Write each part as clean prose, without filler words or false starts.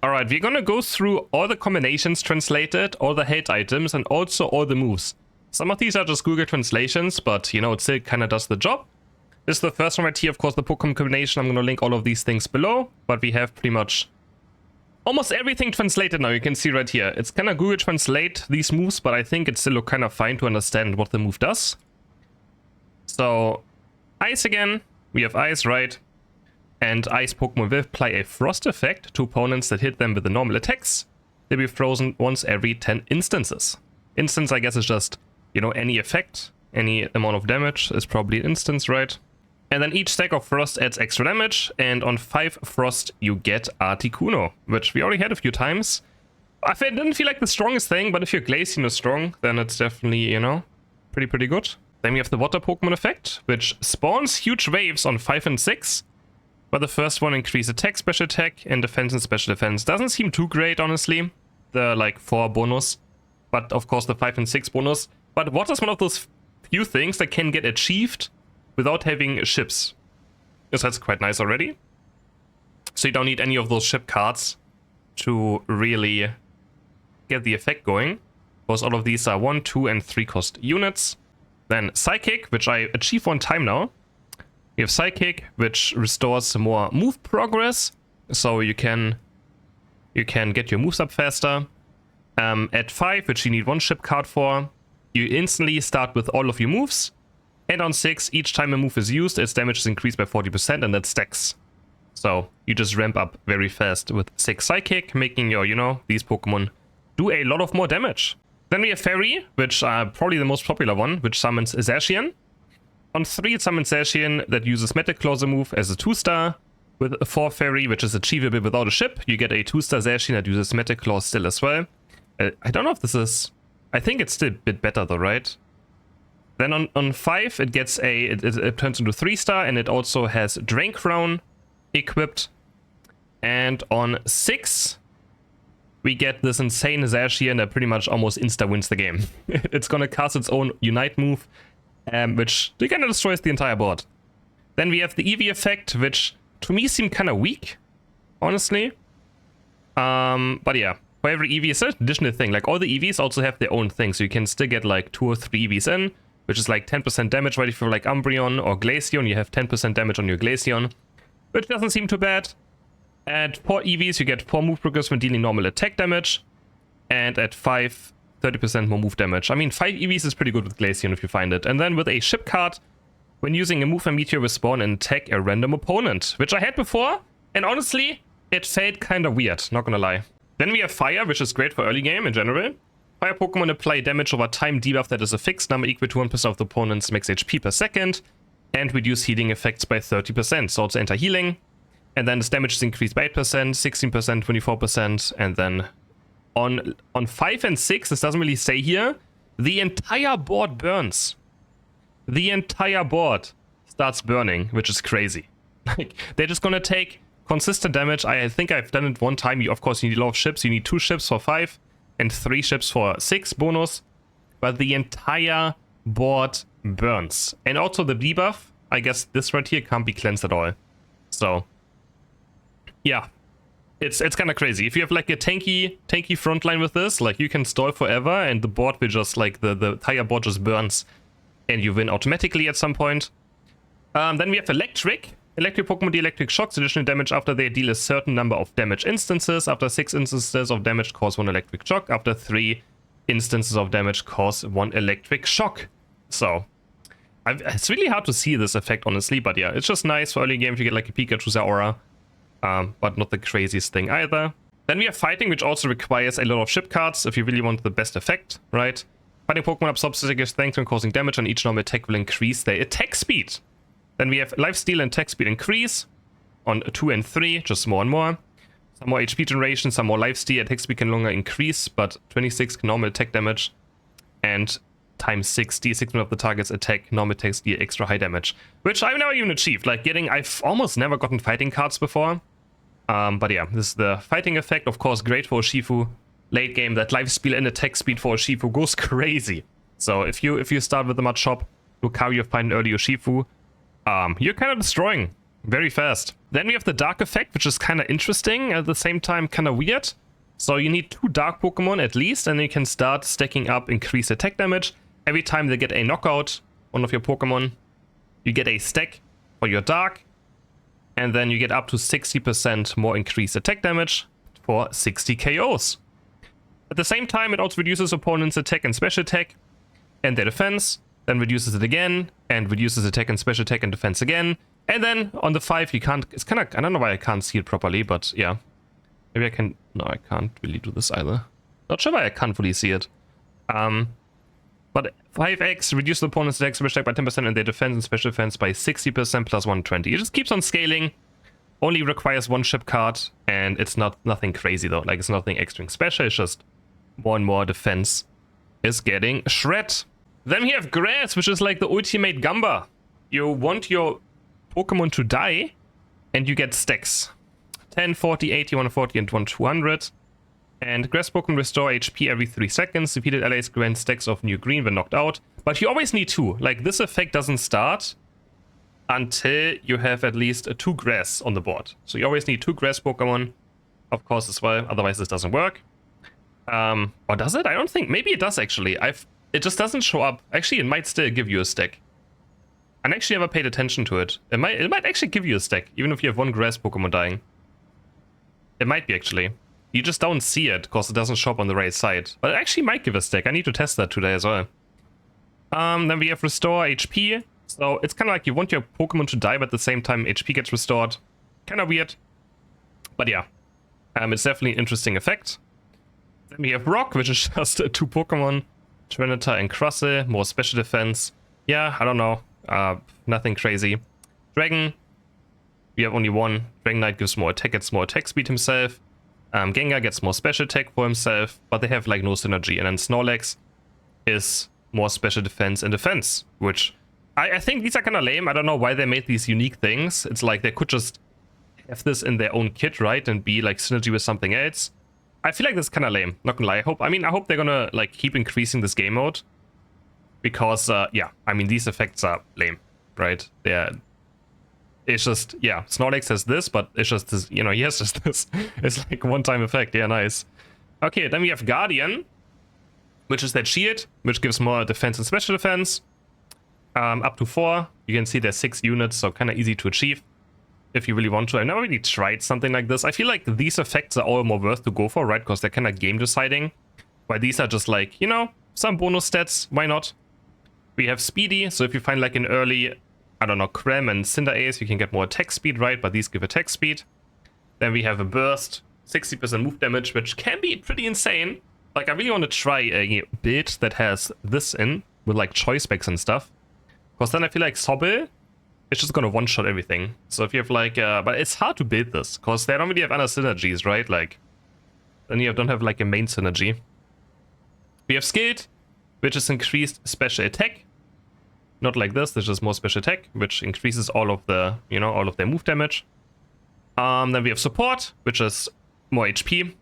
Alright, we're gonna go through all the combinations translated, all the hate items, and also all the moves. Some of these are just Google translations, but you know, it still kinda does the job. This is the first one right here, of course, the Pokemon combination. I'm gonna link all of these things below, but we have pretty much almost everything translated now. You can see right here. It's kinda Google translate these moves, but I think it still look kinda fine to understand what the move does. So, Ice again. We have Ice, right? And Ice Pokemon will apply a Frost effect to opponents that hit them with the normal attacks. They'll be frozen once every 10 instances. Instance, I guess, is just, you know, any effect. Any amount of damage is probably an instance, right? And then each stack of Frost adds extra damage. And on 5 Frost, you get Articuno, which we already had a few times. It didn't feel like the strongest thing, but if your Glaceon is strong, then it's definitely, you know, pretty good. Then we have the Water Pokemon effect, which spawns huge waves on 5 and 6. But the first one increase attack, special attack, and defense and special defense. Doesn't seem too great, honestly. The like 4 bonus, but of course the 5 and 6 bonus. But water is one of those few things that can get achieved without having ships. So that's quite nice already. So you don't need any of those ship cards to really get the effect going. Because all of these are 1, 2, and 3 cost units. Then Psychic, which I achieve one time now. We have Psychic, which restores more move progress, so you can get your moves up faster. At 5, which you need 1 ship card for, you instantly start with all of your moves. And on 6, each time a move is used, its damage is increased by 40%, and that stacks. So you just ramp up very fast with 6 Psychic, making your, you know, these Pokemon do a lot of more damage. Then we have Fairy, which are probably the most popular one, which summons Zacian. On 3, it summons Zacian that uses Metaclauser move as a 2-star. With a 4 Fairy, which is achievable without a ship, you get a 2-star Zacian that uses Metaclaw still as well. I don't know if this is... I think it's still a bit better though, right? Then on 5, it gets it turns into 3-star, and it also has Drain Crown equipped. And on 6, we get this insane Zacian that pretty much almost insta-wins the game. It's gonna cast its own Unite move, which kind of destroys the entire board. Then we have the Eevee effect, which to me seemed kind of weak, honestly. But yeah, for every Eevee, it's an additional thing. Like, all the Eevees also have their own thing, so you can still get like 2 or 3 Eevees in, which is like 10% damage, right? If you're like Umbreon or Glaceon, you have 10% damage on your Glaceon, which doesn't seem too bad. At 4 Eevees, you get 4 move progress when dealing normal attack damage, and at 5, 30% more move damage. I mean, 5 Eevees is pretty good with Glaceon if you find it. And then with a ship card, when using a move, a meteor will spawn and attack a random opponent, which I had before, and honestly, it felt kind of weird, not gonna lie. Then we have Fire, which is great for early game in general. Fire Pokemon apply damage over time debuff that is a fixed number equal to 1% of the opponent's max HP per second, and reduce healing effects by 30%, so also anti-healing. And then this damage is increased by 8%, 16%, 24%, and then on 5 and 6, this doesn't really say here, the entire board burns. The entire board starts burning, which is crazy. Like, they're just gonna take consistent damage. I think I've done it one time. Of course, you need a lot of ships. You need 2 ships for 5 and 3 ships for 6 bonus. But the entire board burns. And also the debuff, I guess this right here can't be cleansed at all. So, yeah. It's kind of crazy. If you have like a tanky front line with this, like, you can stall forever and the board will just, like, the entire board just burns and you win automatically at some point. Then we have Electric. Electric Pokemon deal electric shocks, additional damage after they deal a certain number of damage instances. After 6 instances of damage, cause 1 electric shock. After 3 instances of damage, cause 1 electric shock. So, it's really hard to see this effect, honestly, but yeah, it's just nice for early game if you get like a Pikachu Zeraora. But not the craziest thing either. Then we have Fighting, which also requires a lot of ship cards if you really want the best effect, right? Fighting Pokemon absorbs physical strength when causing damage, and each normal attack will increase their attack speed. Then we have Lifesteal and attack speed increase on 2 and 3, just more and more. Some more HP generation, some more Lifesteal. Attack speed can longer increase, but 26 normal attack damage. And times 60, 6% of the target's attack, normal attacks deal extra high damage. Which I've never even achieved. Like, I've almost never gotten fighting cards before. But yeah, this is the fighting effect. Of course, great for Urshifu. Late game, that Lifesteal and attack speed for Urshifu goes crazy. So if you start with the Mud Shop, Lucario, find an early Urshifu, you're kind of destroying very fast. Then we have the Dark effect, which is kind of interesting, at the same time kind of weird. So you need 2 Dark Pokemon at least, and you can start stacking up increased attack damage. Every time they get a knockout, one of your Pokemon, you get a stack for your Dark, and then you get up to 60% more increased attack damage for 60 KOs. At the same time, it also reduces opponents' attack and special attack, and their defense, then reduces it again, and reduces attack and special attack and defense again. And then on the 5, you can't, it's kind of, I don't know why I can't see it properly, but yeah. Maybe I can, no, I can't really do this either. Not sure why I can't fully see it. But 5x reduces the opponent's attack special attack by 10% and their defense and special defense by 60% plus 120. It just keeps on scaling, only requires 1 ship card, and it's nothing crazy though. Like, it's nothing extra special, it's just more and more defense is getting shred. Then we have Grass, which is like the ultimate Gamba. You want your Pokemon to die, and you get stacks. 10, 40, 80, 140, and 200. And Grass Pokemon restore HP every 3 seconds. Defeated allies grant stacks of new green when knocked out. But you always need 2. Like, this effect doesn't start until you have at least 2 Grass on the board. So you always need 2 Grass Pokemon, of course, as well. Otherwise, this doesn't work. Or does it? I don't think. Maybe it does, actually. It just doesn't show up. Actually, it might still give you a stack. I actually never paid attention to it. It might actually give you a stack, even if you have 1 Grass Pokemon dying. It might be, actually. You just don't see it, because it doesn't show up on the right side. But it actually might give a stack. I need to test that today as well. Then we have Restore HP. So it's kind of like you want your Pokemon to die, but at the same time HP gets restored. Kind of weird. But yeah. It's definitely an interesting effect. Then we have Rock, which is just 2 Pokemon. Tyranitar and Crustle. More special defense. Yeah, I don't know. Nothing crazy. Dragon. We have only 1. Dragonite gives more attack, gets more attack speed himself. Gengar gets more special attack for himself, but they have like no synergy. And then Snorlax is more special defense and defense, which I think these are kind of lame. I don't know why they made these unique things. It's like they could just have this in their own kit, right? And be like synergy with something else. I feel like that's kind of lame, not gonna lie. I hope they're gonna like keep increasing this game mode. Because, yeah, I mean, these effects are lame, right? It's just, yeah, Snorlax has this, but it's just this, you know, he has just this. It's like one-time effect, yeah, nice. Okay, then we have Guardian, which is that shield, which gives more defense and special defense. Up to 4. You can see there's 6 units, so kind of easy to achieve if you really want to. I've never really tried something like this. I feel like these effects are all more worth to go for, right? Because they're kind of game deciding. While these are just like, you know, some bonus stats, why not? We have Speedy, so if you find like an early, I don't know, Crem and Cinderace, you can get more attack speed, right? But these give attack speed. Then we have a Burst, 60% move damage, which can be pretty insane. Like, I really want to try a build that has this in, with like choice specs and stuff. Because then I feel like Sobble is just gonna one-shot everything. So if you have like, but it's hard to build this, because they don't really have other synergies, right? Like, then you don't have like a main synergy. We have Skilled, which is increased special attack. Not like this, there's just more special attack, which increases all of the, you know, all of their move damage. Then we have Support, which is more HP.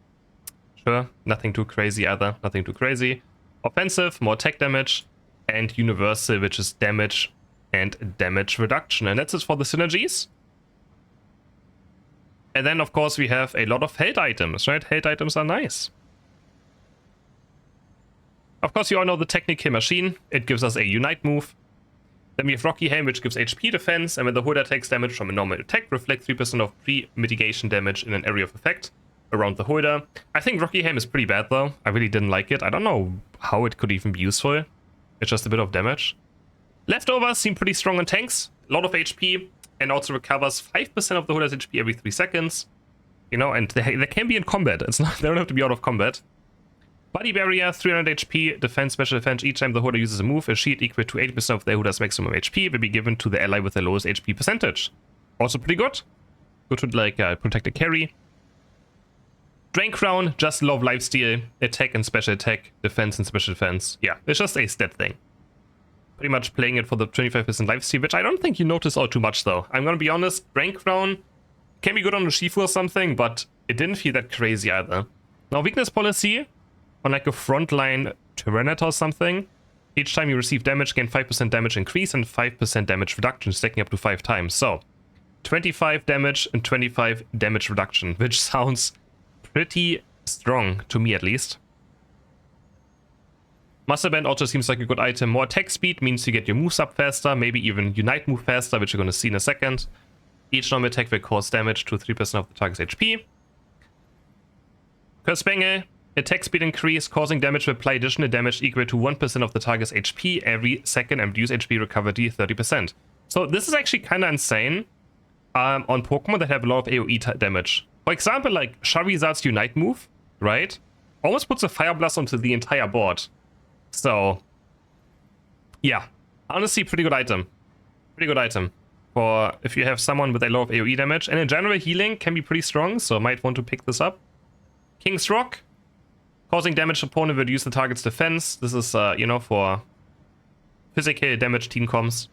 Sure, nothing too crazy either, nothing too crazy. Offensive, more attack damage. And Universal, which is damage and damage reduction. And that's it for the synergies. And then, of course, we have a lot of held items, right? Held items are nice. Of course, you all know the Technical Machine. It gives us a Unite move. Then we have Rocky Helm, which gives HP defense, and when the holder takes damage from a normal attack, reflect 3% of pre-mitigation damage in an area of effect around the holder. I think Rocky Helm is pretty bad, though. I really didn't like it. I don't know how it could even be useful. It's just a bit of damage. Leftovers seem pretty strong on tanks. A lot of HP, and also recovers 5% of the holder's HP every 3 seconds. You know, and they can be in combat. It's not, they don't have to be out of combat. Body Barrier, 300 HP, defense, special defense. Each time the holder uses a move, a shield equal to 80% of the holder's maximum HP will be given to the ally with the lowest HP percentage. Also pretty good. Good to like protect a carry. Drain Crown, just love lifesteal, attack and special attack, defense and special defense. Yeah, it's just a stat thing. Pretty much playing it for the 25% lifesteal, which I don't think you notice all too much though. I'm gonna be honest, Drain Crown can be good on a Shifu or something, but it didn't feel that crazy either. Now, weakness policy. On like a frontline Tyranitar or something, each time you receive damage, gain 5% damage increase and 5% damage reduction, stacking up to 5 times. So, 25 damage and 25 damage reduction, which sounds pretty strong to me at least. Muscle Band also seems like a good item. More attack speed means you get your moves up faster, maybe even Unite move faster, which you're going to see in a second. Each normal attack will cause damage to 3% of the target's HP. Curse Bangle, attack speed increase, causing damage will apply additional damage equal to 1% of the target's HP every second and reduce HP recovery 30%. So this is actually kind of insane on Pokemon that have a lot of AoE damage. For example, like Charizard's Unite move, right? Almost puts a Fire Blast onto the entire board. So, yeah, honestly, pretty good item. Pretty good item for if you have someone with a lot of AoE damage. And in general, healing can be pretty strong, so might want to pick this up. King's Rock, causing damage to opponent will reduce the target's defense. This is, you know, for physical damage team comms.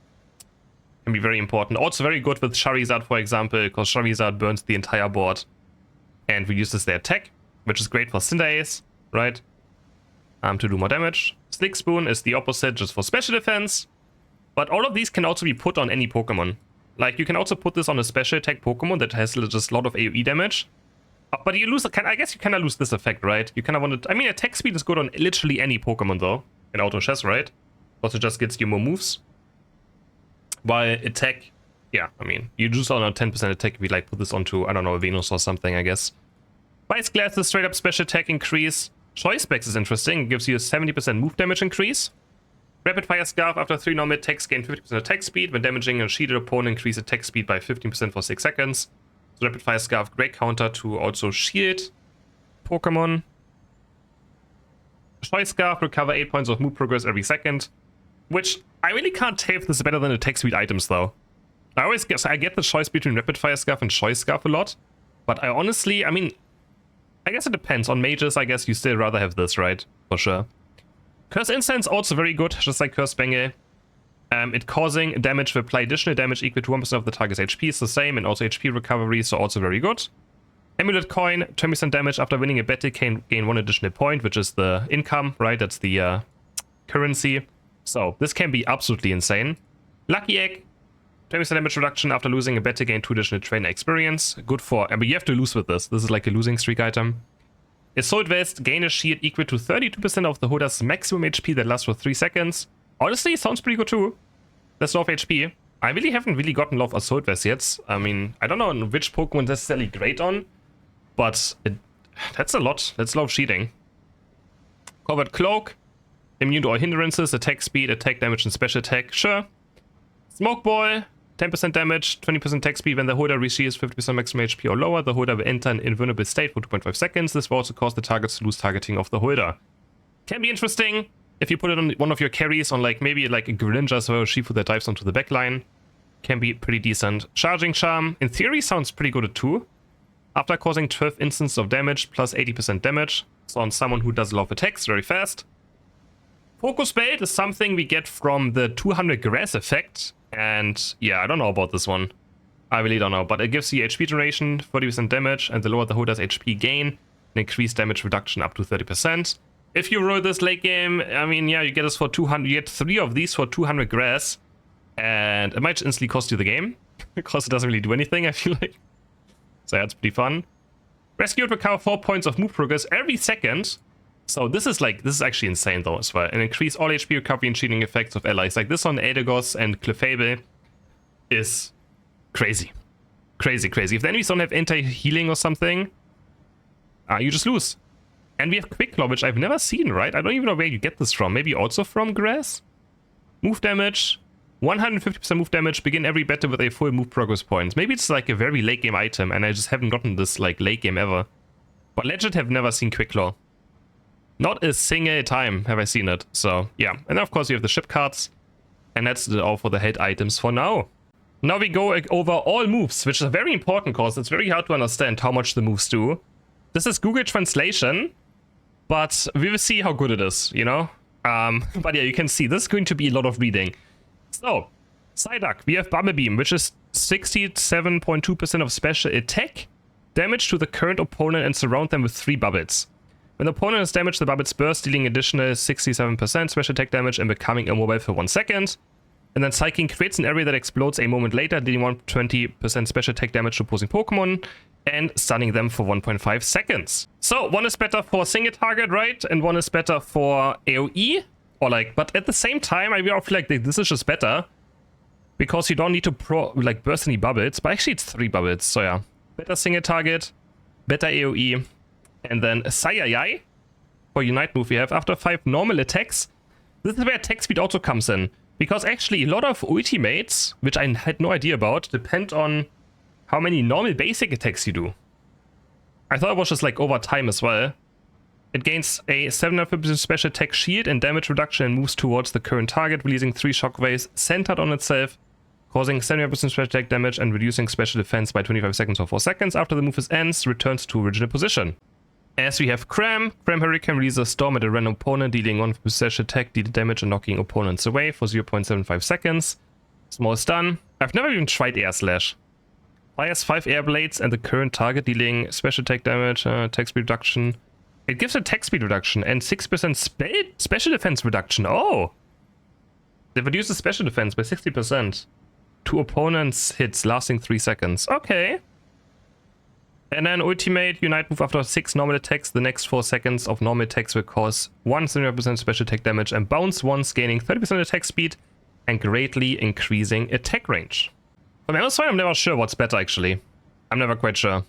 Can be very important. Also very good with Charizard, for example, because Charizard burns the entire board and reduces their attack, which is great for Synergies, right? To do more damage. Slick Spoon is the opposite, just for special defense. But all of these can also be put on any Pokemon. Like, you can also put this on a special attack Pokemon that has just a lot of AoE damage. But you lose, I guess you kind of lose this effect, right? You kind of want to, I mean, attack speed is good on literally any Pokemon, though, in Auto Chess, right? Also just gets you more moves. While attack, yeah, I mean, you lose on a 10% attack if you, like, put this onto, I don't know, a Venus or something, I guess. Vice Glass is straight up special attack increase. Choice Specs is interesting. It gives you a 70% move damage increase. Rapid Fire Scarf, after 3 normal attacks, gain 50% attack speed. When damaging a shielded opponent, increase attack speed by 15% for 6 seconds. So Rapid Fire Scarf, great counter to also shield Pokemon. Choice Scarf, recover 8 points of move progress every second. Which, I really can't tell if this is better than attack speed items, though. I always guess, I get the choice between Rapid Fire Scarf and Choice Scarf a lot. But I honestly, I mean, I guess it depends. On mages, I guess you still rather have this, right? For sure. Curse Incense, also very good, just like Curse Bangle. It causing damage will apply additional damage equal to 1% of the target's HP. It's the same, and also HP recovery, so also very good. Amulet Coin, 20% damage after winning a battle, can gain 1 additional point, which is the income, right? That's the currency. So this can be absolutely insane. Lucky Egg, 20% damage reduction after losing a battle, gain 2 additional trainer experience. Good for, I mean, you have to lose with this. This is like a losing streak item. Assault Vest, gain a shield equal to 32% of the holder's maximum HP that lasts for 3 seconds. Honestly, sounds pretty good too. That's a lot of HP. I really haven't really gotten a lot of Assault Vest yet. I mean, I don't know which Pokemon necessarily great on, but that's a lot. That's a lot of cheating. Covered Cloak, immune to all hindrances, attack speed, attack damage, and special attack. Sure. Smoke Ball, 10% damage, 20% attack speed. When the holder receives 50% maximum HP or lower, the holder will enter an invulnerable state for 2.5 seconds. This will also cause the targets to lose targeting of the holder. Can be interesting if you put it on one of your carries, on like maybe like a Greninja or a Shifu that dives onto the backline. Can be pretty decent. Charging Charm, in theory, sounds pretty good at 2. After causing 12 instances of damage, plus 80% damage. So on someone who does a lot of attacks very fast. Focus Belt is something we get from the 200 grass effect. And yeah, I don't know about this one. I really don't know. But it gives you HP generation, 40% damage, and the lower the holder's HP gain, an increased damage reduction up to 30%. If you roll this late game, I mean, yeah, you get this for 200. You get 3 of these for 200 grass. And it might instantly cost you the game. Because it doesn't really do anything, I feel like. So that's pretty fun. Rescue would recover 4 points of move progress every second. So this is actually insane though as well. And increase all HP recovery and cheating effects of allies. Like this on Eldegoss and Clefable is crazy. Crazy, crazy. If the enemies don't have anti-healing or something, you just lose. And we have Quick Claw, which I've never seen, right? I don't even know where you get this from. Maybe also from grass? Move damage. 150% move damage. Begin every battle with a full move progress point. Maybe it's like a very late game item and I just haven't gotten this like late game ever. But legit have never seen Quick Claw. Not a single time have I seen it. So yeah. And then of course you have the ship cards. And that's all for the head items for now. Now we go over all moves, which is very important because it's very hard to understand how much the moves do. This is Google Translation. But we will see how good it is, you know? But yeah, you can see this is going to be a lot of reading. So, Psyduck, we have Bubble Beam, which is 67.2% of special attack, damage to the current opponent and surround them with 3 bubbles. When the opponent is damaged, the bubbles burst, dealing additional 67% special attack damage and becoming immobile for 1 second. And then Psyking creates an area that explodes a moment later, dealing 120% special attack damage to opposing Pokemon and stunning them for 1.5 seconds. So one is better for single target, right? And one is better for AoE. Or like, but at the same time, I feel like this is just better because you don't need to burst any bubbles. But actually, it's 3 bubbles. So yeah, better single target, better AoE, and then Sayayai for Unite move we have after 5 normal attacks. This is where attack speed also comes in because actually a lot of ultimates, which I had no idea about, depend on how many normal basic attacks you do. I thought it was just like over time as well. It gains a 750% special attack shield and damage reduction and moves towards the current target, releasing 3 shockwaves centered on itself, causing 75% special attack damage and reducing special defense by 25 seconds or 4 seconds. After the move ends, returns to original position. As we have Cram Hurricane releases a storm at a random opponent, dealing 1 special attack, deal damage and knocking opponents away for 0.75 seconds. Small stun. I've never even tried Air Slash. Fires 5 air blades and the current target, dealing special attack damage, attack speed reduction. It gives attack speed reduction and 6% special defense reduction. Oh! It reduces special defense by 60% to opponents' hits lasting 3 seconds. Okay. And then ultimate Unite move after 6 normal attacks. The next 4 seconds of normal attacks will cause 100% special attack damage and bounce once, gaining 30% attack speed and greatly increasing attack range. From Amazon, I'm never sure what's better actually. I'm never quite sure.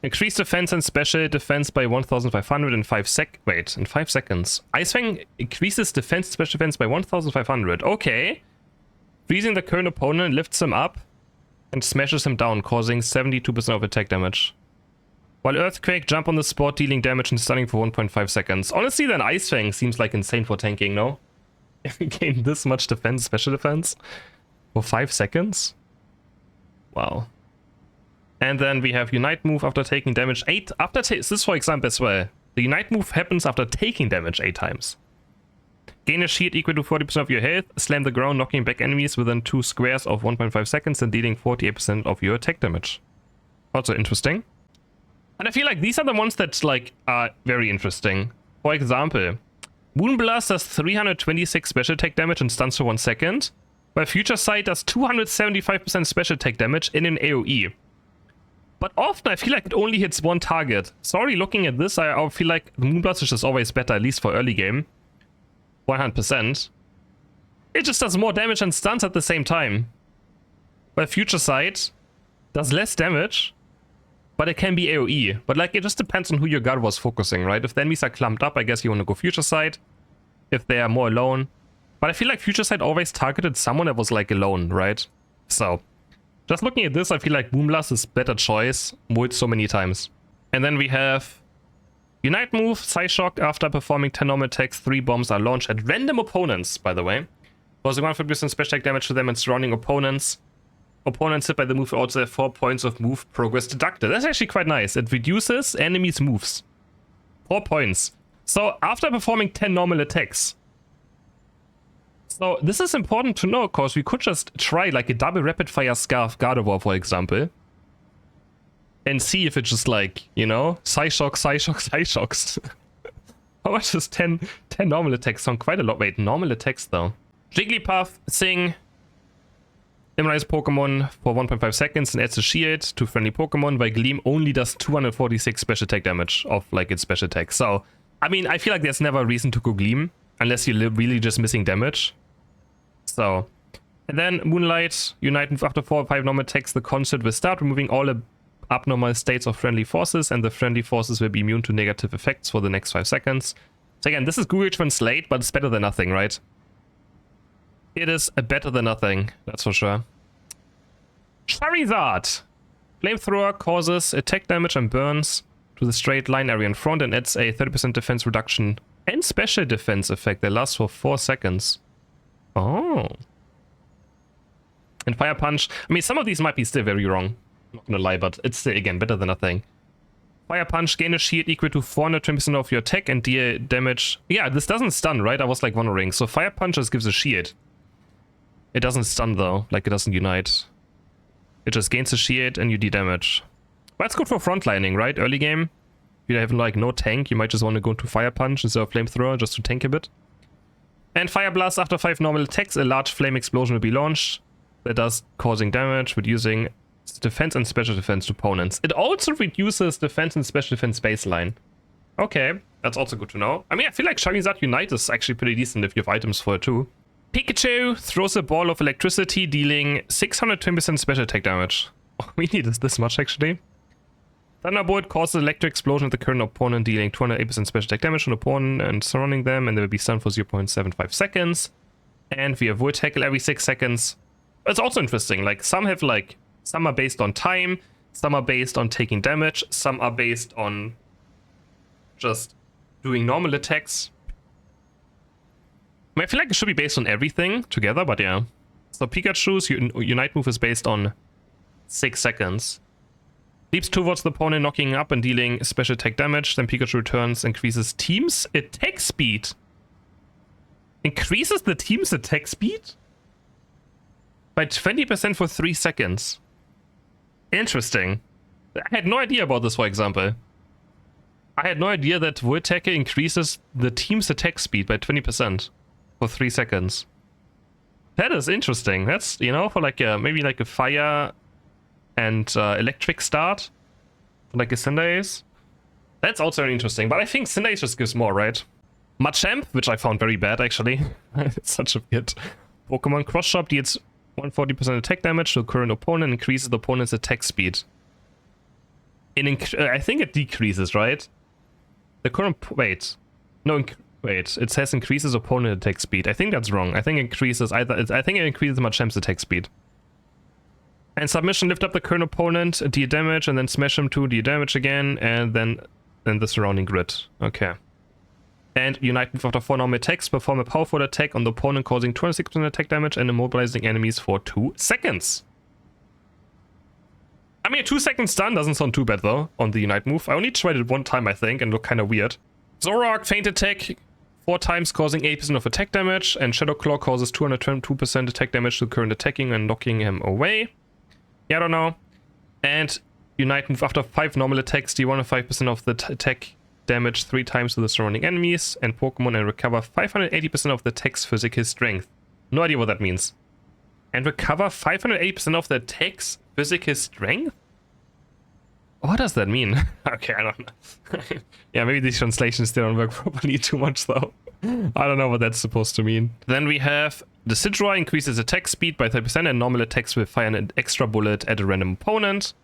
Increase defense and special defense by 1,500 in 5 seconds. Ice Fang increases defense and special defense by 1,500. Okay. Freezing the current opponent lifts him up and smashes him down, causing 72% of attack damage. While Earthquake jump on the spot, dealing damage and stunning for 1.5 seconds. Honestly, then Ice Fang seems like insane for tanking, no? Gain this much defense, special defense for 5 seconds? Wow. And then we have Unite move after taking damage 8. This is for example as well. The Unite move happens after taking damage 8 times. Gain a shield equal to 40% of your health. Slam the ground, knocking back enemies within 2 squares of 1.5 seconds and dealing 48% of your attack damage. Also interesting. And I feel like these are the ones that like are very interesting. For example, Moonblast does 326 special attack damage and stuns for 1 second, while Future Sight does 275% special attack damage in an AoE. But often I feel like it only hits 1 target. Sorry, looking at this, I feel like the Moonblast is just always better, at least for early game. 100%. It just does more damage and stuns at the same time. While Future Sight does less damage, but it can be AoE. But like, it just depends on who your guard was focusing, right? If the enemies are clumped up, I guess you want to go Future Sight. If they are more alone. But I feel like Future Sight always targeted someone that was like alone, right? So, just looking at this, I feel like Moonblast is better choice with so many times. And then we have Unite move, Psyshock. After performing 10 normal attacks, 3 bombs are launched at random opponents, by the way. Causing 150% special attack damage to them and surrounding opponents. Opponents hit by the move also have 4 points of move progress deducted. That's actually quite nice. It reduces enemies' moves. 4 points. So after performing 10 normal attacks. So this is important to know, because we could just try like a double rapid fire Scarf Gardevoir, for example. And see if it's just like, you know, Psyshock, Psyshock, Psyshocks. How much is 10 normal attacks? Sound quite a lot. Wait, normal attacks though. Jigglypuff, Sing. Immunize Pokemon for 1.5 seconds and adds a shield to friendly Pokemon, while Gleam only does 246 special attack damage of like its special attack. So, I mean, I feel like there's never a reason to go Gleam, unless you're really just missing damage. So, and then Moonlight, Unite move after 4 or 5 normal attacks, the concert will start removing all the abnormal states of friendly forces, and the friendly forces will be immune to negative effects for the next 5 seconds. So again, this is Google Translate, but it's better than nothing, right? It is a better than nothing, that's for sure. Charizard! Flamethrower causes attack damage and burns to the straight line area in front and adds a 30% defense reduction and special defense effect that lasts for 4 seconds. Oh. And Fire Punch. I mean, some of these might be still very wrong. I'm not gonna lie, but it's still, again, better than nothing. Fire Punch, gain a shield equal to 420% of your attack and deal damage. Yeah, this doesn't stun, right? I was like wondering. So Fire Punch just gives a shield. It doesn't stun though, like it doesn't unite. It just gains a shield and you deal damage. But it's good for frontlining, right? Early game. If you have like no tank, you might just want to go into Fire Punch instead of Flamethrower just to tank a bit. And Fire Blast after 5 normal attacks, a large flame explosion will be launched that does causing damage, reducing defense and special defense to opponents. It also reduces defense and special defense baseline. Okay, that's also good to know. I mean, I feel like Charizard Unite is actually pretty decent if you have items for it too. Pikachu throws a ball of electricity, dealing 620% special attack damage. Oh, we need this much actually. Thunderbolt causes electric explosion at the current opponent, dealing 208% special attack damage to an opponent and surrounding them, and they will be stunned for 0.75 seconds. And we avoid tackle every 6 seconds. It's also interesting, like some have like, some are based on time, some are based on taking damage, some are based on just doing normal attacks. I mean, I feel like it should be based on everything together, but yeah. So Pikachu's Unite move is based on 6 seconds. Leaps towards the opponent, knocking up and dealing special attack damage. Then Pikachu returns, increases team's attack speed. Increases the team's attack speed? By 20% for 3 seconds. Interesting. I had no idea about this, for example. I had no idea that Void Tackle increases the team's attack speed by 20% for 3 seconds. That is interesting. That's, you know, for like a, maybe like a fire and electric start, like a Synergies. That's also very interesting, but I think Synergies just gives more, right? Machamp, which I found very bad actually. It's such a good Pokemon. Cross Chop deals 140% attack damage to the current opponent, increases the opponent's attack speed. I think it decreases, right? The current... wait. No, wait. It says increases opponent attack speed. I think that's wrong. I think it increases either... I think it increases Machamp's attack speed. And submission, lift up the current opponent, deal damage, and then smash him to deal damage again, and then the surrounding grid. Okay. And Unite move after 4 normal attacks, perform a powerful attack on the opponent, causing 26% attack damage and immobilizing enemies for 2 seconds. I mean, a 2-second stun doesn't sound too bad though, on the Unite move. I only tried it one time, I think, and looked kind of weird. Zoroark, feint attack, 4 times, causing 8% of attack damage, and Shadow Claw causes 222% attack damage to current attacking and knocking him away. Yeah, I don't know. And Unite move after 5 normal attacks, deal 105% of the attack damage 3 times to the surrounding enemies and Pokemon, and recover 580% of the attack's physical strength. No idea what that means. And recover 580% of the attack's physical strength? What does that mean? Okay, I don't know. Yeah, maybe these translations still don't work properly too much though. I don't know what that's supposed to mean. Then we have the Sidroid increases attack speed by 30% and normal attacks will fire an extra bullet at a random opponent.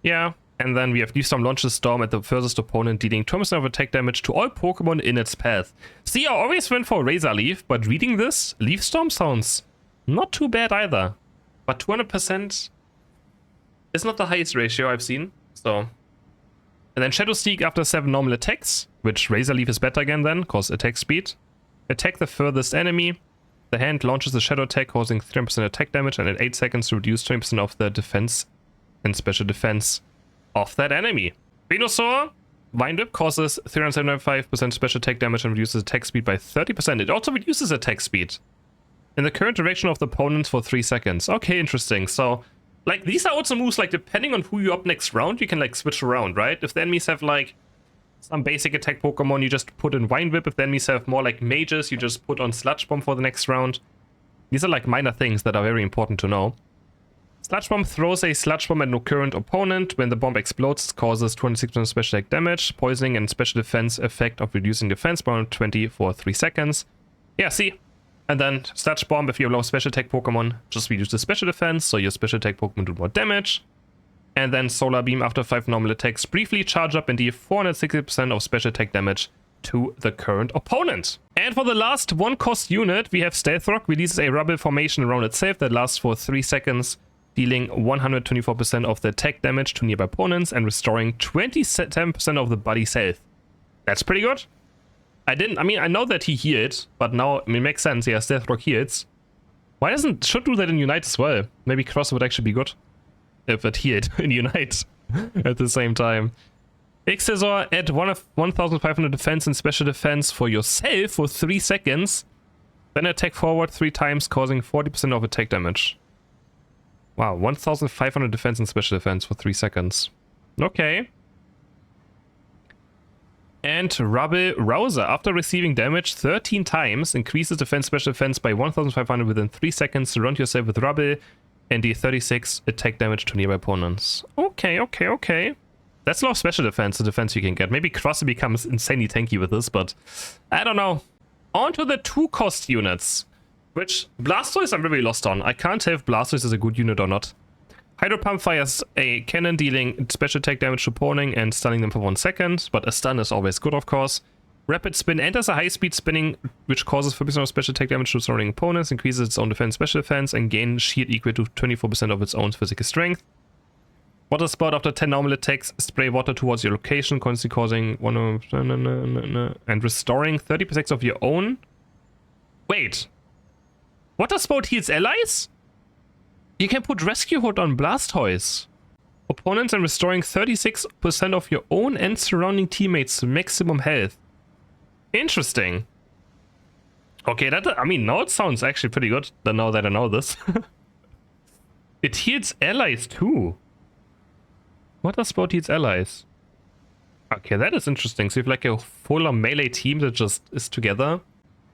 Yeah. And then we have Leaf Storm launches Storm at the furthest opponent, dealing 20% of attack damage to all Pokemon in its path. See, I always went for Razor Leaf, but reading this, Leaf Storm sounds not too bad either. But 200% is not the highest ratio I've seen, so. And then Shadow Sneak after 7 normal attacks, which Razor Leaf is better again then, cause attack speed. Attack the furthest enemy. The hand launches a Shadow Attack, causing 3% attack damage, and at 8 seconds to reduce 20% of the defense and special defense of that enemy. Venusaur, Wind Whip causes 375% special attack damage and reduces attack speed by 30%. It also reduces attack speed in the current direction of the opponent for 3 seconds. Okay, interesting. So, like, these are also moves, like, depending on who you up next round, you can, like, switch around, right? If the enemies have, like, some basic attack Pokemon, you just put in Wind Whip. If the enemies have more, like, mages, you just put on Sludge Bomb for the next round. These are, like, minor things that are very important to know. Sludge Bomb throws a Sludge Bomb at no current opponent. When the bomb explodes, it causes 26% special attack damage, poisoning, and special defense effect of reducing defense by 20 for 3 seconds. Yeah, see? And then Sludge Bomb, if you allow special attack Pokemon, just reduces special defense, so your special attack Pokemon do more damage. And then Solar Beam after 5 normal attacks, briefly charge up and deal 460% of special attack damage to the current opponent. And for the last 1-cost unit, we have Stealth Rock, releases a rubble formation around itself that lasts for 3 seconds. Dealing 124% of the attack damage to nearby opponents and restoring 27% of the body's health. That's pretty good. I know that he healed, but now it makes sense. Yeah, Stealth Rock heals. Why should do that in Unite as well? Maybe Cross would actually be good if it healed in Unite at the same time. Xizor, add 1500 defense and special defense for yourself for 3 seconds. Then attack forward 3 times, causing 40% of attack damage. Wow, 1500 defense and special defense for 3 seconds. Okay. And Rubble Rouser, after receiving damage 13 times, increases defense special defense by 1500 within 3 seconds. Surround yourself with Rubble and deal 36 attack damage to nearby opponents. Okay, okay, okay. That's a lot of special defense, the defense you can get. Maybe Crossy becomes insanely tanky with this, but I don't know. On to the 2-cost units, which Blastoise I'm very lost on. I can't tell if Blastoise is a good unit or not. Hydro Pump fires a cannon dealing special attack damage to opponent and stunning them for 1 second, but a stun is always good, of course. Rapid Spin enters a high-speed spinning, which causes 4% of special attack damage to surrounding opponents, increases its own defense special defense, and gains shield equal to 24% of its own physical strength. Water Spout, after 10 normal attacks, spray water towards your location, constantly causing and restoring 30% of your own. Wait. Water Spout heals allies? You can put Rescue Hood on Blastoise. Opponents and restoring 36% of your own and surrounding teammates' maximum health. Interesting. Okay, that, I mean, now it sounds actually pretty good now that I know this. It heals allies too. What does Spout heals allies? Okay, that is interesting. So you have like a full melee team that just is together.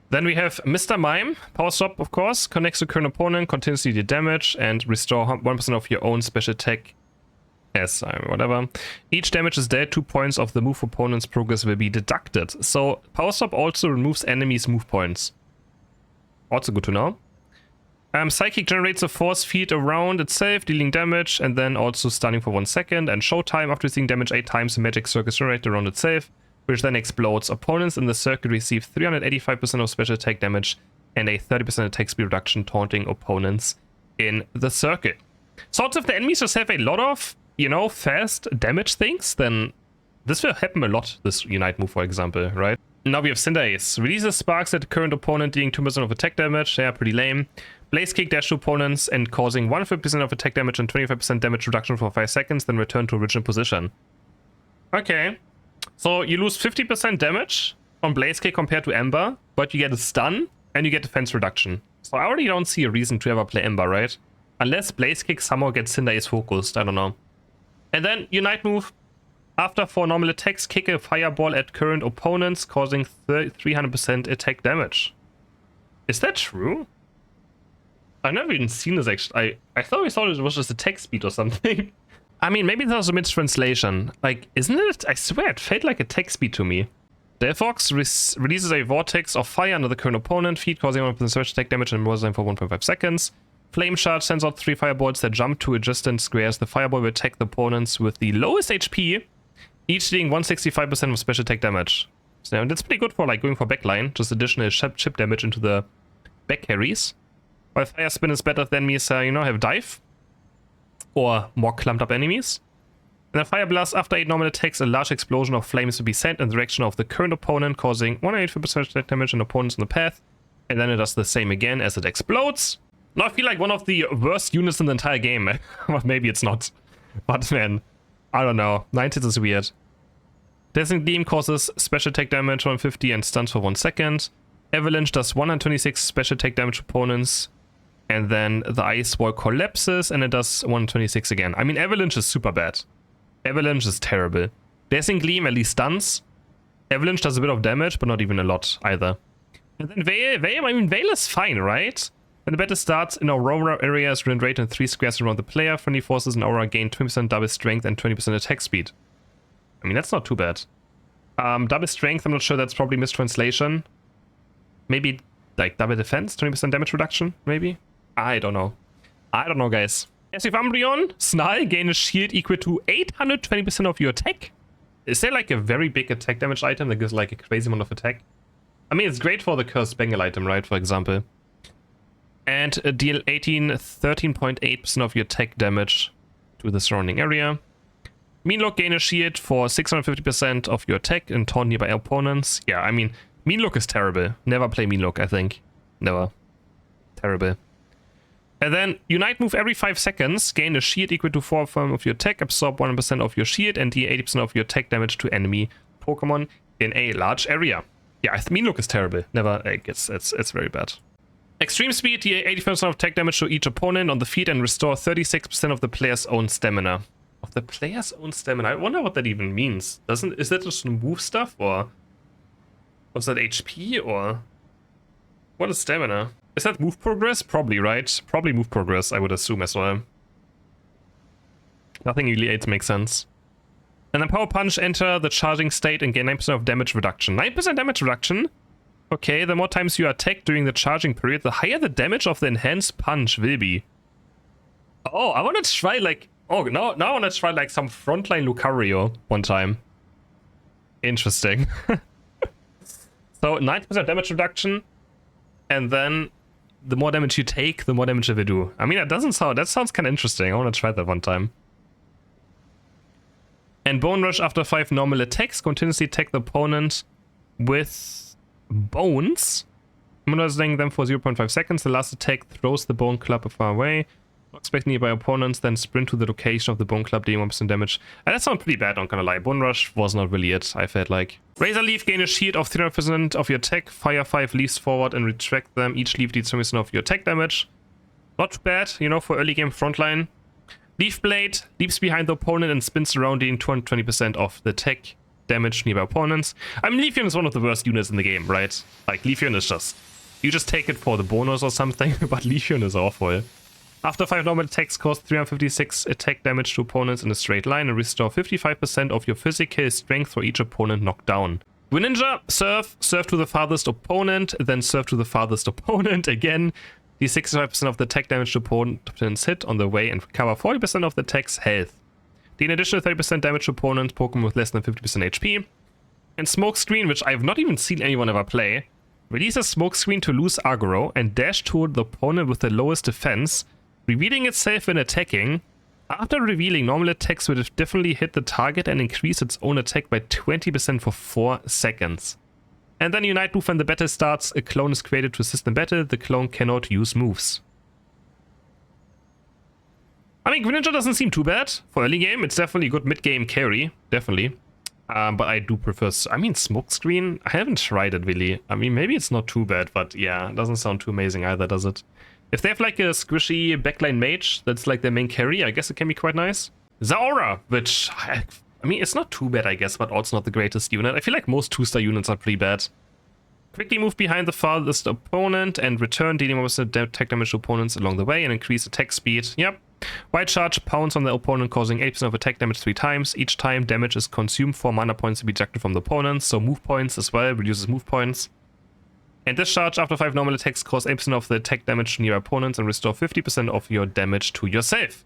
Then we have Mr. Mime, Power Stop, of course, connects to current opponent, continuously deal damage, and restore 1% of your own special attack. Yes, whatever. Each damage is dealt, 2 points of the move opponent's progress will be deducted. So Power Stop also removes enemies' move points. Also good to know. Psychic generates a force field around itself, dealing damage, and then also stunning for 1 second. And Showtime, after receiving damage 8 times, a magic circle is generated around itself, which then explodes. Opponents in the circuit receive 385% of special attack damage and a 30% attack speed reduction, taunting opponents in the circuit. So if the enemies just have a lot of, you know, fast damage things, then this will happen a lot, this Unite move, for example, right? Now we have Synergies. Releases sparks at the current opponent, dealing 2% of attack damage. Yeah, pretty lame. Blaze Kick dash to opponents and causing 150% of attack damage and 25% damage reduction for 5 seconds, then return to original position. Okay. So you lose 50% damage on Blaze Kick compared to Ember, but you get a stun and you get defense reduction. So I already don't see a reason to ever play Ember, right? Unless Blaze Kick somehow gets Synergies focused, I don't know. And then Unite move. After 4 normal attacks, kick a fireball at current opponents, causing 300% attack damage. Is that true? I've never even seen this actually. I thought it was just attack speed or something. I mean, maybe that was a mistranslation. Like, isn't it? I swear it felt like attack speed to me. Delphox releases a vortex of fire under the current opponent, feed causing 1% surge attack damage and more than for 1.5 seconds. Flame Charge sends out 3 fireballs that jump to adjacent squares. The fireball will attack the opponents with the lowest HP, each dealing 165% of special attack damage. So yeah, that's pretty good for like going for backline, just additional chip damage into the back carries. While Fire Spin is better than enemies, you know, have dive or more clumped up enemies. And then Fire Blast, after 8 normal attacks, a large explosion of flames will be sent in the direction of the current opponent, causing 185% attack damage on opponents in the path. And then it does the same again as it explodes. Now I feel like one of the worst units in the entire game. Well, maybe it's not. But man, I don't know. 90 is weird. Dazzling Gleam causes special attack damage 150 and stuns for 1 second. Avalanche does 126 special attack damage to opponents. And then the ice wall collapses and it does 126 again. I mean, Avalanche is super bad. Avalanche is terrible. Dazzling Gleam at least stuns. Avalanche does a bit of damage, but not even a lot either. And then Veil, I mean, Veil is fine, right? When the battle starts, an Aurora area is generated in 3 squares around the player. Friendly forces in Aurora gain 20% double strength and 20% attack speed. I mean, that's not too bad. Double strength, I'm not sure, that's probably mistranslation. Maybe, like, double defense, 20% damage reduction, maybe? I don't know. I don't know, guys. As with Umbreon, Snarl gain a shield equal to 820% of your attack. Is there, like, a very big attack damage item that gives, like, a crazy amount of attack? I mean, it's great for the Cursed Bengal item, right, for example. And deal 13.8% of your attack damage to the surrounding area. Meanlook gain a shield for 650% of your attack and taunt nearby opponents. Yeah, I mean, Meanlook is terrible. Never play Meanlook, I think. Never. Terrible. And then Unite move every 5 seconds. Gain a shield equal to 4% of your attack. Absorb 1% of your shield and deal 80% of your attack damage to enemy Pokemon in a large area. Yeah, Meanlook is terrible. Never, like, it's very bad. Extreme Speed, deal 80% of attack damage to each opponent on the field and restore 36% of the player's own stamina. Of the player's own stamina. I wonder what that even means. Is that just move stuff, or was that HP, or what is stamina? Is that move progress? Probably, right? Probably move progress, I would assume as well. Nothing really 8 makes sense. And then Power Punch, enter the charging state and gain 9% of damage reduction. 9% damage reduction? Okay, the more times you attack during the charging period, the higher the damage of the enhanced punch will be. Oh, I want to try like... Oh, now I want to try like some frontline Lucario one time. Interesting. So 9% damage reduction, and then the more damage you take, the more damage it will do. I mean, that sounds kind of interesting. I want to try that one time. And Bone Rush after 5 normal attacks, continuously attack the opponent with bones, immobilizing them for 0.5 seconds. The last attack throws the bone club far away. Expect nearby opponents, then sprint to the location of the bone club, dealing 1% damage. And that sounds pretty bad, not gonna lie. Bone Rush was not really it, I felt like. Razor Leaf, gain a shield of 300% of your attack. Fire 5 leaves forward and retract them. Each leaf deals 20% of your attack damage. Not too bad, you know, for early game frontline. Leaf Blade leaps behind the opponent and spins around, dealing 220% of the attack damage nearby opponents. I mean, Leafeon is one of the worst units in the game, right? Like, Leafeon is just... You just take it for the bonus or something, but Leafeon is awful. After 5 normal attacks, cause 356 attack damage to opponents in a straight line and restore 55% of your physical strength for each opponent knocked down. Greninja, serve to the farthest opponent, then serve to the farthest opponent again. The 65% of the attack damage to opponents hit on the way and recover 40% of the attack's health. The additional 30% damage to opponents, Pokemon with less than 50% HP. And Smokescreen, which I've not even seen anyone ever play. Releases Smokescreen to lose aggro and dash toward the opponent with the lowest defense, revealing itself when attacking. After revealing, normal attacks will definitely hit the target and increase its own attack by 20% for 4 seconds. And then Unite move when the battle starts, a clone is created to assist in battle. The clone cannot use moves. I mean, Greninja doesn't seem too bad for early game. It's definitely a good mid-game carry, definitely. But I do prefer... I mean, Smokescreen, I haven't tried it really. I mean, maybe it's not too bad, but yeah, it doesn't sound too amazing either, does it? If they have like a squishy backline mage that's like their main carry, I guess it can be quite nice. Zaora, which... I mean, it's not too bad, I guess, but also not the greatest unit. I feel like most 2-star units are pretty bad. Quickly move behind the farthest opponent and return, dealing with attack damage to opponents along the way and increase attack speed. Yep. Wild Charge, pounce on the opponent, causing 8% of attack damage 3 times. Each time damage is consumed, 4 mana points to be deducted from the opponent, so move points as well, reduces move points. And Discharge, after 5 normal attacks, cause 8% of the attack damage to near opponents and restore 50% of your damage to yourself.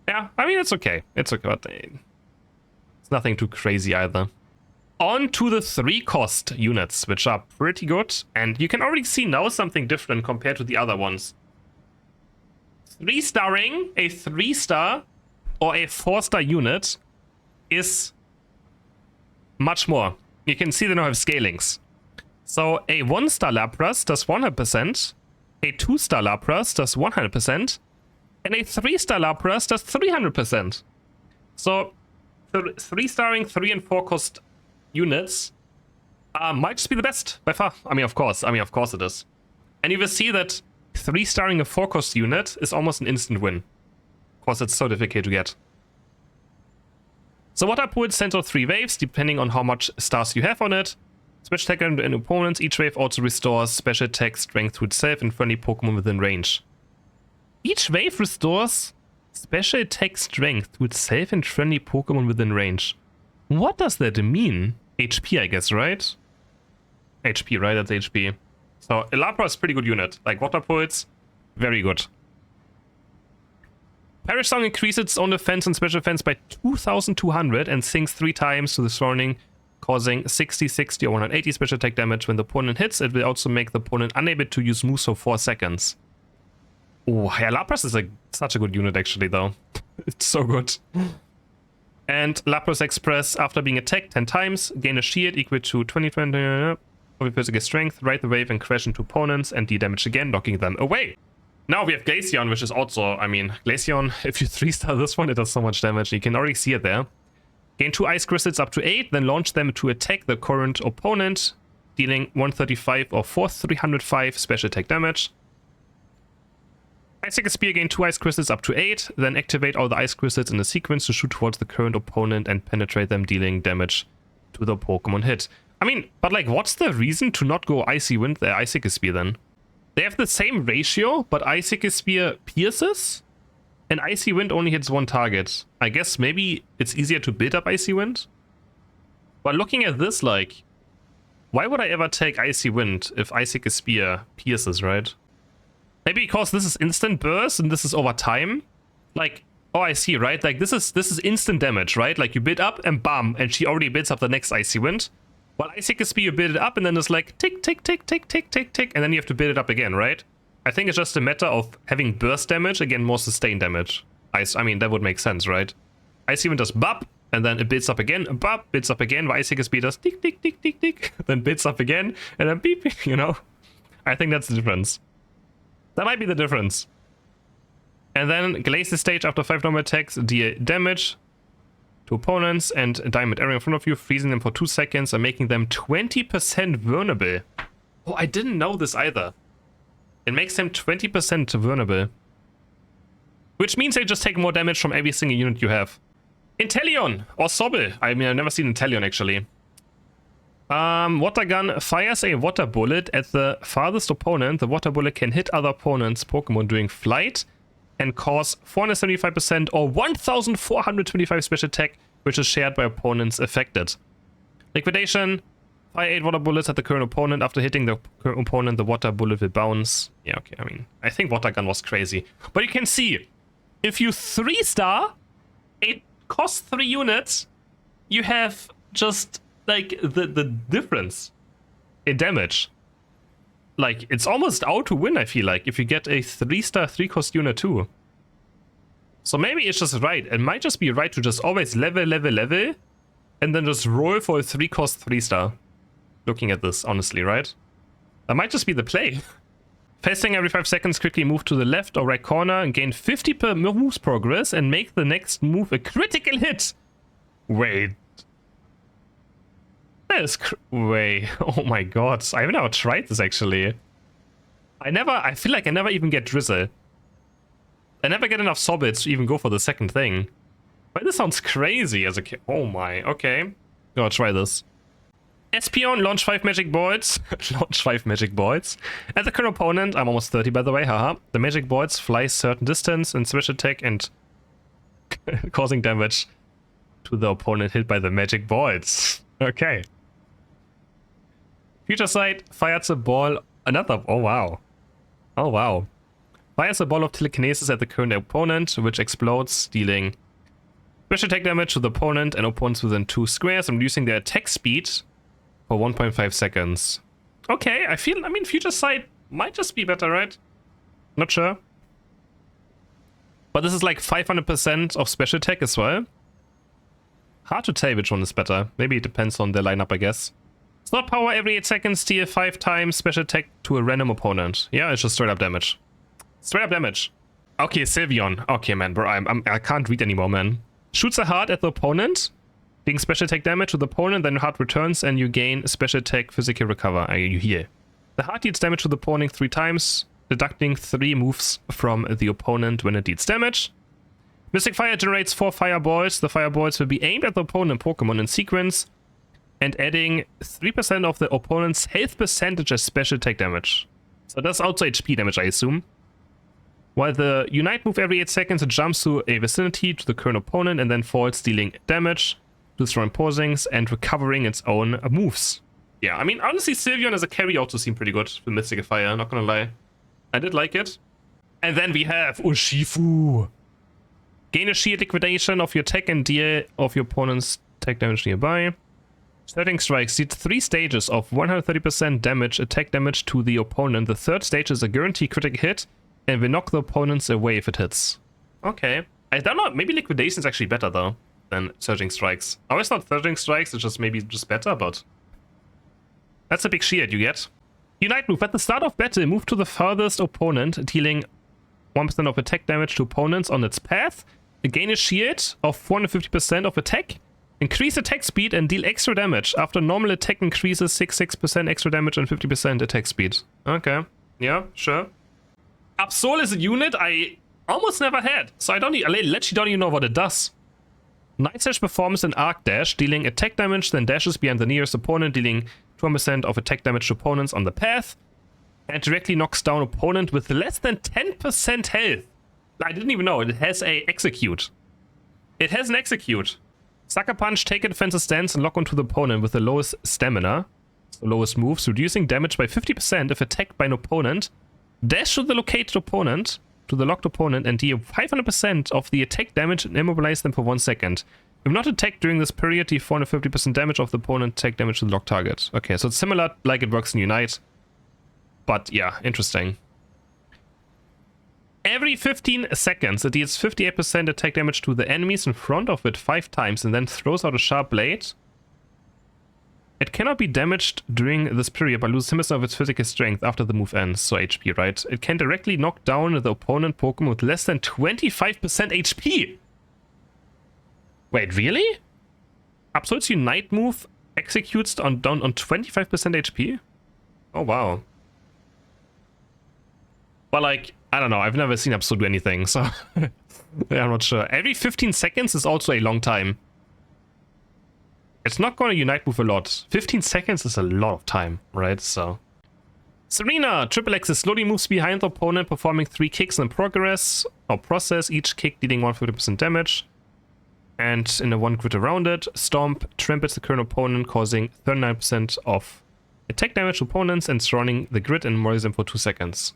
Yeah, I mean, it's okay. It's okay, but... It's nothing too crazy either. On to the 3-cost units, which are pretty good. And you can already see now something different compared to the other ones. 3-starring a 3-star or a 4-star unit is much more. You can see they now have scalings. So a 1-star Lapras does 100%, a 2-star Lapras does 100%, and a 3-star Lapras does 300%. So... 3-starring 3 and 4 cost units might just be the best by far. I mean, of course it is. And you will see that 3-starring a 4 cost unit is almost an instant win. Of course, it's so difficult to get. So Water Pool sends out 3 waves, depending on how much stars you have on it. Special attack and opponents. Each wave also restores special attack strength to itself and friendly Pokemon within range. Each wave restores special attack strength to itself and friendly Pokemon within range. What does that mean? HP, I guess, right? HP, right? That's HP. So, Lapras is a pretty good unit. Like, Water Pulse, very good. Perish Song increases its own defense and special defense by 2,200 and sings 3 times to the surrounding, causing 60, 60, or 180 special attack damage. When the opponent hits, it will also make the opponent unable to use moves for 4 seconds. Oh, yeah, Lapras is such a good unit, actually, though. It's so good. And Lapras Express, after being attacked 10 times, gain a shield equal to 20% of your physical strength, ride the wave and crash into opponents, and de-damage again, knocking them away. Now we have Glaceon, which is also, I mean, Glaceon, if you 3-star this one, it does so much damage. You can already see it there. Gain 2 Ice Crystals up to 8, then launch them to attack the current opponent, dealing 135 or 305 special attack damage. Icicle Spear, gain 2 ice crystals up to 8, then activate all the ice crystals in the sequence to shoot towards the current opponent and penetrate them, dealing damage to the Pokemon hit. I mean, but like, what's the reason to not go Icy Wind, Icicle Spear then? They have the same ratio, but Icicle Spear pierces, and Icy Wind only hits one target. I guess maybe it's easier to build up Icy Wind? But looking at this, like, why would I ever take Icy Wind if Icicle Spear pierces, right? Maybe because this is instant burst and this is over time. Like, oh, I see, right? Like, this is instant damage, right? Like, you build up and bam, and she already builds up the next Icy Wind. While Icicle Spear, you build it up and then it's like tick, tick, tick, tick, tick, tick, tick, and then you have to build it up again, right? I think it's just a matter of having burst damage, again, more sustained damage. I mean, that would make sense, right? Icy Wind does bop, and then it builds up again, bop, builds up again, while Icicle Spear does tick, tick, tick, tick, tick, then builds up again, and then beep, you know? I think that's the difference. That might be the difference. And then Glacier Stage after 5 normal attacks deal damage to opponents and a diamond area in front of you, freezing them for 2 seconds and making them 20% vulnerable. Oh, I didn't know this either. It makes them 20% vulnerable. Which means they just take more damage from every single unit you have. Inteleon or Sobble. I mean, I've never seen Inteleon actually. Water Gun fires a water bullet at the farthest opponent. The water bullet can hit other opponents' Pokemon during flight and cause 475% or 1425 special attack, which is shared by opponents affected. Liquidation. Fire 8 water bullets at the current opponent. After hitting the current opponent, the water bullet will bounce. Yeah, okay, I mean, I think Water Gun was crazy. But you can see, if you 3-star, it costs 3 units, you have just, like, the difference in damage. Like, it's almost out to win, I feel like, if you get a 3-star 3-cost unit too. So maybe it's just right. It might just be right to just always level, and then just roll for a 3-cost 3-star. Looking at this, honestly, right? That might just be the play. Facing every 5 seconds, quickly move to the left or right corner and gain 50 per moves progress and make the next move a critical hit. Wait. That is wait. Oh my god. I've never tried this actually. I feel like I never even get Drizzle. I never get enough Sobbits to even go for the second thing. But this sounds crazy as a kid. Oh my, okay. Gotta try this. Espeon, launch 5 magic bolts. Launch 5 magic bolts. At the current opponent, I'm almost 30 by the way, haha. The magic bolts fly certain distance and special attack and causing damage to the opponent hit by the magic bolts. Okay. Future Sight fires a ball. Another. Oh wow. Oh wow. Fires a ball of telekinesis at the current opponent, which explodes, dealing special attack damage to the opponent and opponents within 2 squares and reducing their attack speed for 1.5 seconds. Okay, I mean, Future Sight might just be better, right? Not sure. But this is like 500% of special attack as well. Hard to tell which one is better. Maybe it depends on their lineup, I guess. Slot power every 8 seconds, deal 5 times special attack to a random opponent. Yeah, it's just straight up damage. Straight up damage. Okay, Sylveon. Okay, man, bro, I can't read anymore, man. Shoots a heart at the opponent, dealing special attack damage to the opponent, then heart returns and you gain special attack physical recover. You heal. The heart deals damage to the opponent 3 times, deducting 3 moves from the opponent when it deals damage. Mystic Fire generates 4 fireballs. The fireballs will be aimed at the opponent Pokemon in sequence and adding 3% of the opponent's health percentage as special attack damage. So that's also HP damage, I assume. While the Unite move every 8 seconds, it jumps to a vicinity to the current opponent and then falls, dealing damage, destroying posings, and recovering its own moves. Yeah, I mean, honestly, Sylveon as a carry also seemed pretty good with Mystic Fire, not gonna lie. I did like it. And then we have Urshifu. Gain a shield liquidation of your attack and deal of your opponent's attack damage nearby. Starting strikes deals 3 stages of 130% damage, attack damage to the opponent. The 3rd stage is a guaranteed critical hit and will knock the opponents away if it hits. Okay. I don't know, maybe liquidation is actually better though than surging strikes. I always thought surging strikes is just maybe just better, but that's a big shield you get. Unite move. At the start of battle, move to the farthest opponent, dealing 1% of attack damage to opponents on its path. Gain a shield of 450% of attack. Increase attack speed and deal extra damage. After normal attack increases 6% extra damage and 50% attack speed. Okay. Yeah, sure. Absol is a unit I almost never had, so I literally don't even know what it does. Night Slash performs an arc dash, dealing attack damage, then dashes behind the nearest opponent, dealing 2% of attack damage to opponents on the path, and directly knocks down opponent with less than 10% health. I didn't even know, it has a execute. It has an execute. Sucker Punch, take a defensive stance and lock onto the opponent with the lowest stamina, so lowest moves, reducing damage by 50% if attacked by an opponent. Dash to the located opponent, to the locked opponent, and deal 500% of the attack damage and immobilize them for 1 second. If not attacked during this period, deal 450% damage of the opponent, attack damage to the locked target. Okay, so it's similar like it works in Unite. But yeah, interesting. Every 15 seconds, it deals 58% attack damage to the enemies in front of it 5 times and then throws out a sharp blade. It cannot be damaged during this period but loses 10% of its physical strength after the move ends, so HP, right? It can directly knock down the opponent Pokemon with less than 25% HP! Wait, really? Absol's Unite move executes down on 25% HP? Oh, wow. But like, I don't know, I've never seen Absol do anything, so yeah, I'm not sure. Every 15 seconds is also a long time. It's not going to Unite move a lot. 15 seconds is a lot of time, right? So, Serena, Triple X slowly moves behind the opponent, performing 3 kicks in process, each kick dealing 150% damage. And in a 1 grid around it, Stomp tramples the current opponent, causing 39% of attack damage to opponents and surrounding the grid and immortalizes them for 2 seconds.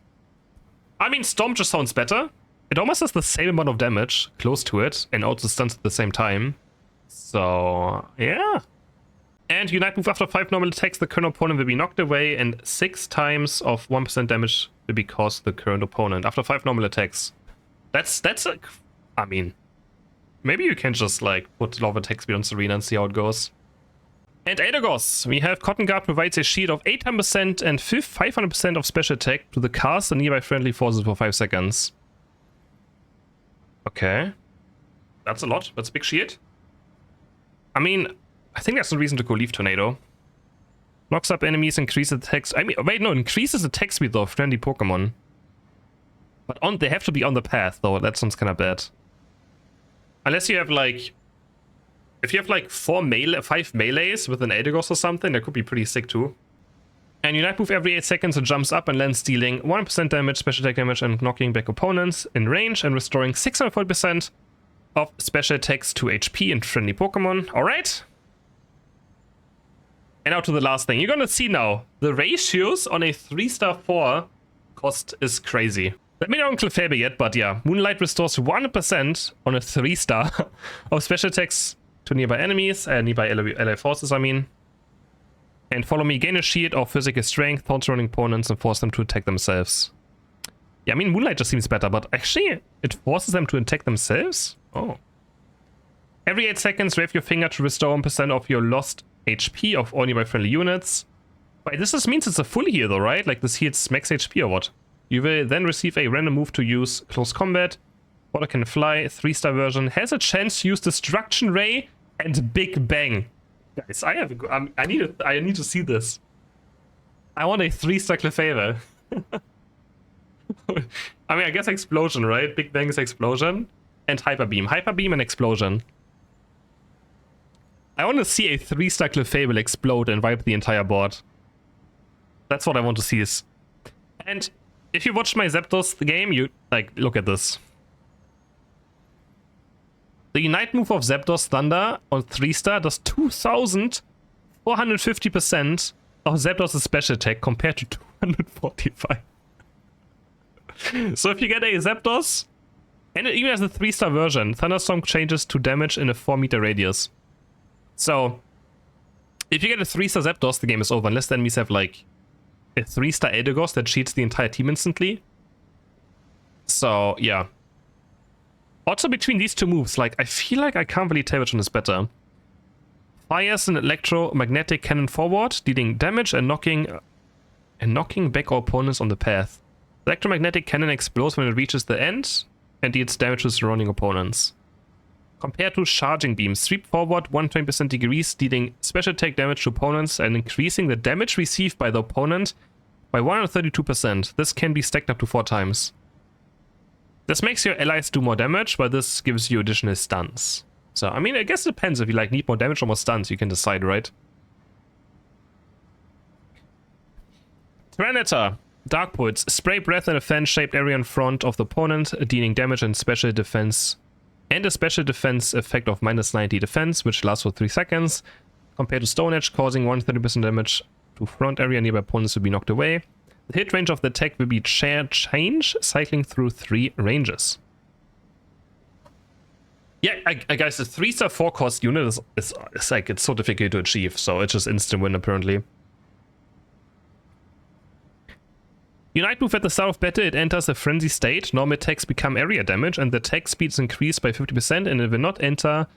I mean, Stomp just sounds better. It almost has the same amount of damage, close to it, and also stuns at the same time. So, yeah. And Unite move after 5 normal attacks, the current opponent will be knocked away, and 6 times of 1% damage will be caused to the current opponent after 5 normal attacks. That's like, I mean, maybe you can just like put a lot of attack speed on Serena and see how it goes. And Adagos, we have Cotton Guard provides a shield of 800% and 500% of special attack to the cast and nearby friendly forces for 5 seconds. Okay. That's a lot. That's a big shield. I mean, I think that's no reason to go Leaf Tornado. Knocks up enemies, increases attacks. I mean, wait, no, increases attack speed though of friendly Pokemon. But they have to be on the path though. That sounds kind of bad. Unless you have like, if you have like 5 melees with an Adagos or something, that could be pretty sick too. And Unite move every 8 seconds, it jumps up and lands dealing 1% damage, special attack damage, and knocking back opponents in range and restoring 640% of special attacks to HP and friendly Pokemon. Alright. And now to the last thing. You're gonna see now, the ratios on a 3-star 4 cost is crazy. Let me know on Clefairy yet, but yeah. Moonlight restores 1% on a 3-star of special attacks to nearby enemies, nearby ally forces, I mean. And follow me, gain a shield of physical strength, taunt surrounding opponents, and force them to attack themselves. Yeah, I mean, Moonlight just seems better, but actually, it forces them to attack themselves? Oh. Every 8 seconds, wave your finger to restore 1% of your lost HP of all nearby friendly units. Wait, this just means it's a full heal though, right? Like this heals max HP or what? You will then receive a random move to use Close Combat. Water can fly, 3-star version. Has a chance to use Destruction Ray and Big Bang. Guys, I need to see this. I want a 3-star Clefairy. I mean, I guess Explosion, right? Big Bang is Explosion. And Hyper Beam. Hyper Beam and Explosion. I want to see a 3-star Clefairy explode and wipe the entire board. That's what I want to see. And if you watch my Zapdos game, you, like, look at this. The Unite move of Zapdos Thunder on 3-star does 2,450% of Zapdos' special attack compared to 245. So if you get a Zapdos, and it even has a 3-star version, Thunderstorm changes to damage in a 4-meter radius. So, if you get a 3-star Zapdos, the game is over, unless the enemies have like a 3-star Adagos that cheats the entire team instantly. So, yeah. Also between these two moves, like, I feel like I can't really tell which one is better. Fires an electromagnetic cannon forward, dealing damage and knocking back our opponents on the path. The electromagnetic cannon explodes when it reaches the end and deals damage to surrounding opponents. Compared to Charging Beam, sweep forward 120% degrees, dealing special attack damage to opponents and increasing the damage received by the opponent by 132%. This can be stacked up to 4 times. This makes your allies do more damage, but this gives you additional stuns. So, I mean, I guess it depends. If you like need more damage or more stuns, you can decide, right? Tyrannator. Dark Bullets. Spray breath in a fan-shaped area in front of the opponent, dealing damage and special defense. And a special defense effect of -90 defense, which lasts for 3 seconds. Compared to Stone Edge, causing 130% damage to front area nearby opponents to be knocked away. The hit range of the attack will be change, cycling through 3 ranges. Yeah, I guess the 3-star 4-cost unit is like, it's so difficult to achieve, so it's just instant win apparently. Unite move at the start of battle, it enters a frenzy state. Normal attacks become area damage, and the attack speed is increased by 50%, and it will not enter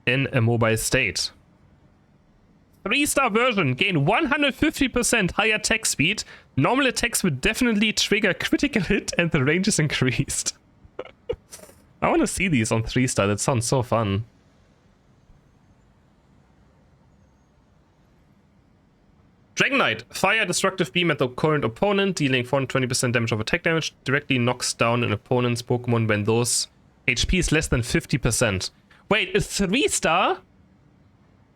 in a mobile state. 3-star version, gain 150% higher attack speed. Normal attacks would definitely trigger critical hit, and the range is increased. I want to see these on 3-star, that sounds so fun. Dragon Knight, fire destructive beam at the current opponent, dealing 420% damage of attack damage, directly knocks down an opponent's Pokemon when those HP is less than 50%. Wait, a 3-star?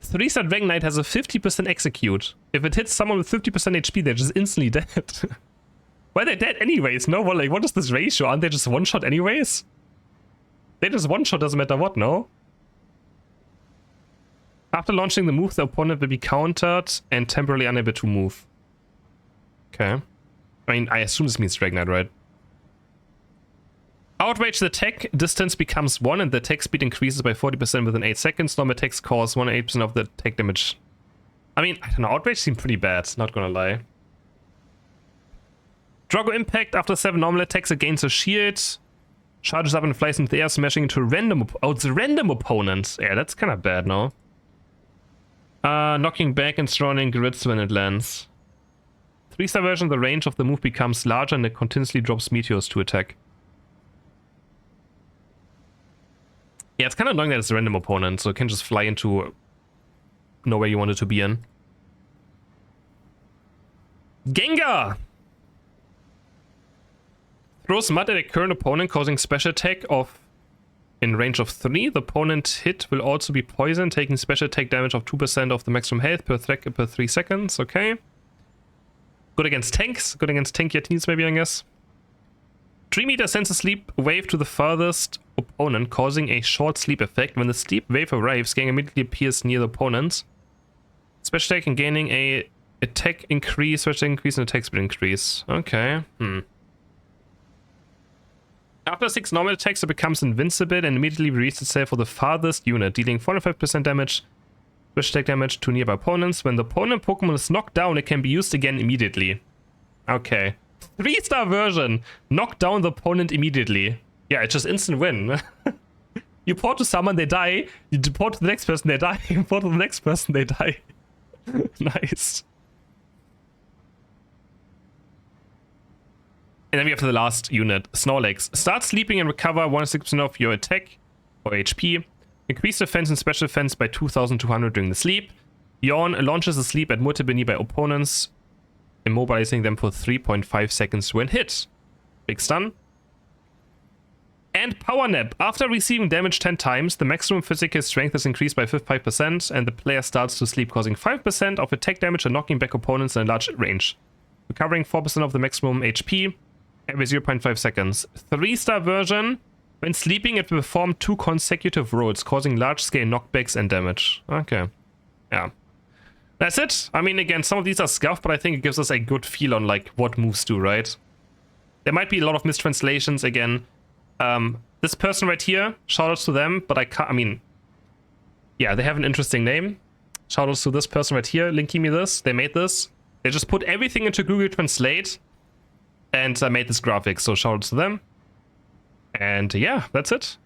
3-star Dragon Knight has a 50% execute. If it hits someone with 50% HP, they're just instantly dead. Well, they're dead anyways, no? Well, like, what is this ratio? Aren't they just one-shot anyways? They just one-shot, doesn't matter what, no? After launching the move, the opponent will be countered and temporarily unable to move. Okay. I mean, I assume this means Dragon Knight, right? Outrage, the attack distance becomes 1 and the attack speed increases by 40% within 8 seconds. Normal attacks cause 108% of the attack damage. I mean, I don't know, Outrage seems pretty bad, not gonna lie. Drago Impact, after 7 normal attacks, it gains a shield. Charges up and flies into the air, smashing into a random... Oh, it's a random opponent. Yeah, that's kind of bad, no? Knocking back and surrounding grids when it lands. 3-star version, the range of the move becomes larger and it continuously drops meteors to attack. Yeah, it's kind of annoying that it's a random opponent, so it can just fly into nowhere you want it to be in. Gengar! Throws mud at a current opponent, causing special attack of in range of 3. The opponent hit will also be poisoned, taking special attack damage of 2% of the maximum health per 3 seconds. Okay. Good against tanks. Good against tankier teams, maybe, I guess. Dream Eater sends a sleep wave to the farthest opponent, causing a short sleep effect. When the sleep wave arrives, Gang immediately appears near the opponent. Special attack and gaining a attack increase, special attack increase, and attack speed increase. Okay. After 6 normal attacks, it becomes invincible and immediately reads itself for the farthest unit, dealing 405% damage, special attack damage to nearby opponents. When the opponent Pokemon is knocked down, it can be used again immediately. Okay. 3-star version. Knock down the opponent immediately. Yeah, it's just instant win. You port to someone, they die. You port to the next person, they die. You port to the next person, they die. Nice. And then we have the last unit, Snorlax. Start sleeping and recover 106% of your attack or HP. Increase defense and special defense by 2,200 during the sleep. Yawn launches a sleep at multiple nearby opponents, immobilizing them for 3.5 seconds when hit. Big stun. And Power Nap. After receiving damage 10 times, the maximum physical strength is increased by 5%, and the player starts to sleep, causing 5% of attack damage and knocking back opponents in a large range. Recovering 4% of the maximum HP. Every 0.5 seconds. 3-star version. When sleeping, it will perform 2 consecutive rolls, causing large-scale knockbacks and damage. Okay. Yeah. That's it. I mean, again, some of these are scuffed, but I think it gives us a good feel on, like, what moves do, right? There might be a lot of mistranslations, again. This person right here, shoutouts to them, but I can't, I mean... Yeah, they have an interesting name. Shoutouts to this person right here, linking me this. They made this. They just put everything into Google Translate. And I made this graphic, so shout out to them. And yeah, that's it.